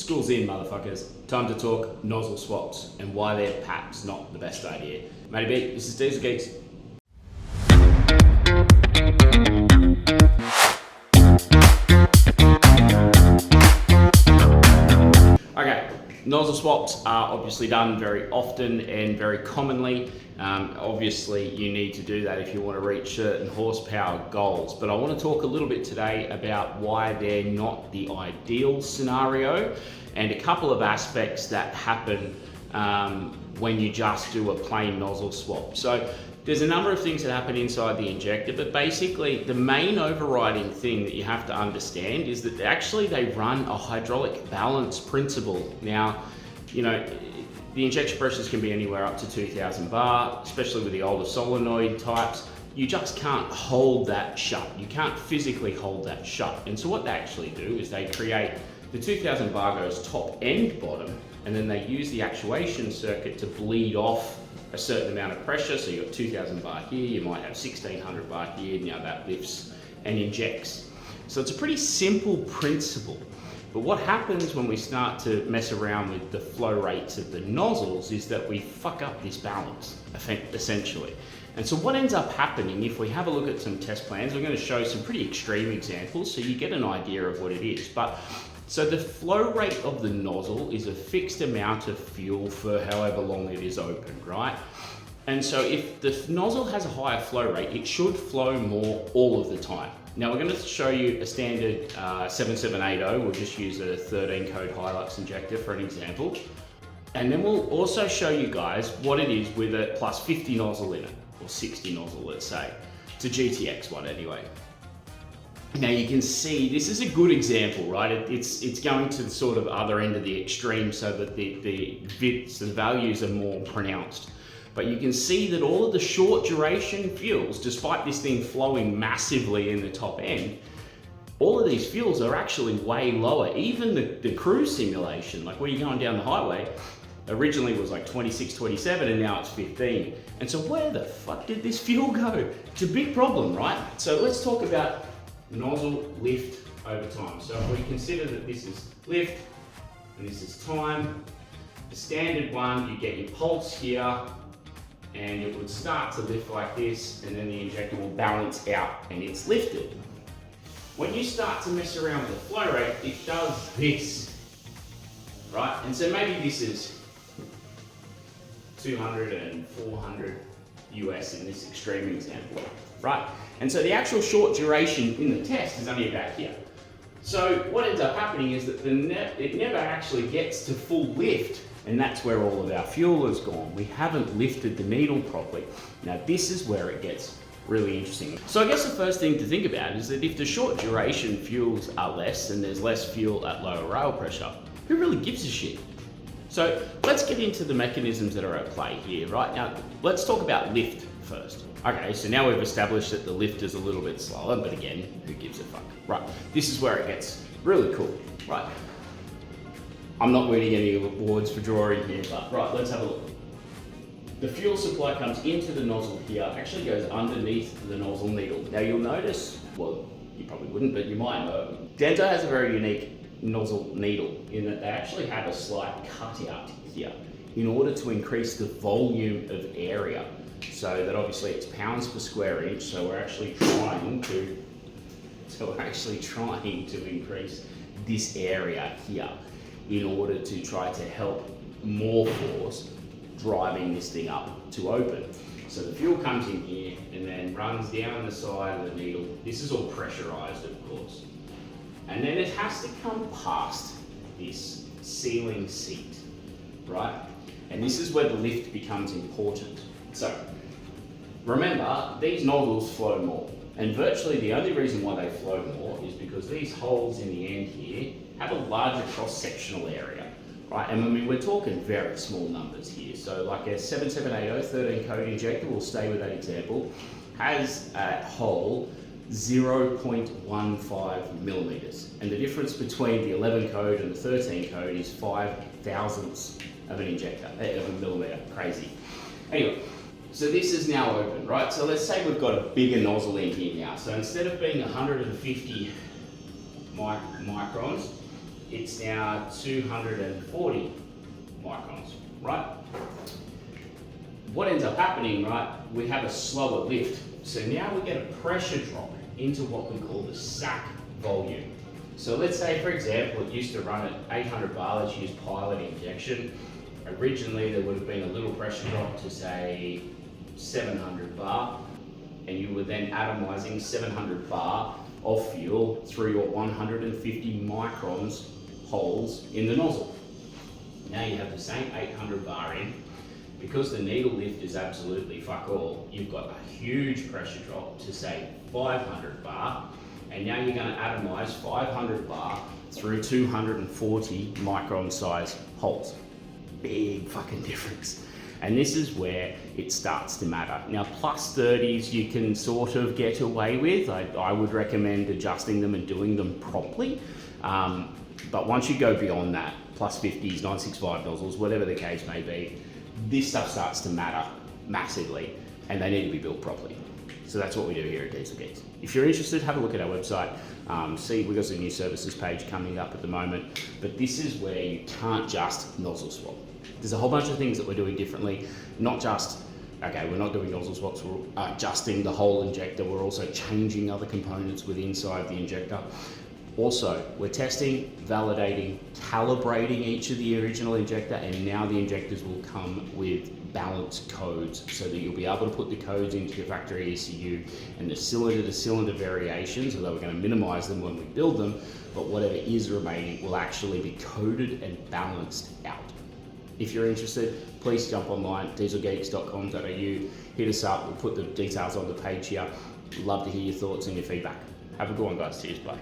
School's in, motherfuckers. Time to talk nozzle swaps and why they're perhaps not the best idea. Matty B, this is Diesel Geeks. Okay, nozzle swaps are obviously done very often and very commonly. Obviously, you need to do that if you want to reach certain horsepower goals. But I want to talk a little bit today about why they're not the ideal scenario and a couple of aspects that happen when you just do a plain nozzle swap. So there's a number of things that happen inside the injector, but basically the main overriding thing that you have to understand is that actually they run a hydraulic balance principle. Now, you know, the injection pressures can be anywhere up to 2000 bar, especially with the older solenoid types. You just can't hold that shut. You can't physically hold that shut. And so what they actually do is they create the 2000 bar goes top and bottom, and then they use the actuation circuit to bleed off a certain amount of pressure. So you've got 2000 bar here, you might have 1600 bar here, now that lifts and injects. So it's a pretty simple principle. But what happens when we start to mess around with the flow rates of the nozzles is that we fuck up this balance, essentially. And so what ends up happening, if we have a look at some test plans, I'm going to show some pretty extreme examples so you get an idea of what it is. But so the flow rate of the nozzle is a fixed amount of fuel for however long it is open, right? And so if the nozzle has a higher flow rate, it should flow more all of the time. Now we're going to show you a standard 7780. We'll just use a 13 code Hilux injector for an example. And then we'll also show you guys what it is with a plus 50 nozzle in it, or 60 nozzle, let's say. It's a GTX one anyway. Now you can see this is a good example, right? It's going to the sort of other end of the extreme so that the values are more pronounced. But you can see that all of the short duration fuels, despite this thing flowing massively in the top end, all of these fuels are actually way lower. Even the cruise simulation, like where you're going down the highway, originally was like 26, 27, and now it's 15. And so where the fuck did this fuel go? It's a big problem, right? So let's talk about nozzle lift over time. So if we consider that this is lift and this is time, the standard one, you get your pulse here, and it would start to lift like this, and then the injector will balance out and it's lifted. When you start to mess around with the flow rate, it does this, right? And so maybe this is 200 and 400 US in this extreme example, right? And so the actual short duration in the test is only about here. So what ends up happening is that it never actually gets to full lift, and that's where all of our fuel has gone. We haven't lifted the needle properly. Now this is where it gets really interesting. So I guess the first thing to think about is that if the short duration fuels are less and there's less fuel at lower rail pressure, who really gives a shit? So let's get into the mechanisms that are at play here, right? Now let's talk about lift first. Okay, so now we've established that the lift is a little bit slower, but again, who gives a fuck? Right, this is where it gets really cool, right? I'm not winning any awards for drawing here, but right, let's have a look. The fuel supply comes into the nozzle here, actually goes underneath the nozzle needle. Now you'll notice, well, you probably wouldn't, but you might know, Denso has a very unique nozzle needle in that they actually have a slight cutout here in order to increase the volume of area. So that obviously it's pounds per square inch, so we're actually trying to increase this area here in order to try to help more force driving this thing up to open. So the fuel comes in here and then runs down the side of the needle. This is all pressurized, of course. And then it has to come past this sealing seat, right? And this is where the lift becomes important. So remember, these nozzles flow more. And virtually the only reason why they flow more is because these holes in the end here have a larger cross-sectional area, right? And I mean, we're talking very small numbers here. So like a 7780 13 code injector, we'll stay with that example, has a hole 0.15 millimeters. And the difference between the 11 code and the 13 code is 5 thousandths of an injector, of a millimeter, crazy. Anyway, so this is now open, right? So let's say we've got a bigger nozzle in here now. So instead of being 150 microns, it's now 240 microns, right? What ends up happening, right, we have a slower lift. So now we get a pressure drop into what we call the sac volume. So let's say, for example, it used to run at 800 bar, let's use pilot injection. Originally, there would have been a little pressure drop to say 700 bar, and you were then atomizing 700 bar of fuel through your 150 microns holes in the nozzle. Now you have the same 800 bar in. Because the needle lift is absolutely fuck all, you've got a huge pressure drop to say 500 bar, and now you're going to atomize 500 bar through 240 micron size holes. Big fucking difference. And this is where it starts to matter. Now, plus 30s you can sort of get away with. I would recommend adjusting them and doing them properly. But once you go beyond that, plus 50s, 965 nozzles, whatever the case may be, this stuff starts to matter massively, and they need to be built properly. So that's what we do here at Diesel Geeks. If you're interested, have a look at our website. See, we've got a new services page coming up at the moment, but this is where you can't just nozzle swap. There's a whole bunch of things that we're doing differently, not just, okay, we're not doing nozzle swaps, we're adjusting the whole injector, we're also changing other components within inside the injector. Also, we're testing, validating, calibrating each of the original injector, and now the injectors will come with balance codes so that you'll be able to put the codes into your factory ECU, and the cylinder to cylinder variations, although we're going to minimize them when we build them, but whatever is remaining will actually be coded and balanced out. If you're interested, please jump online, dieselgeeks.com.au, hit us up, we'll put the details on the page here. Love to hear your thoughts and your feedback. Have a good one, guys. Cheers, bye.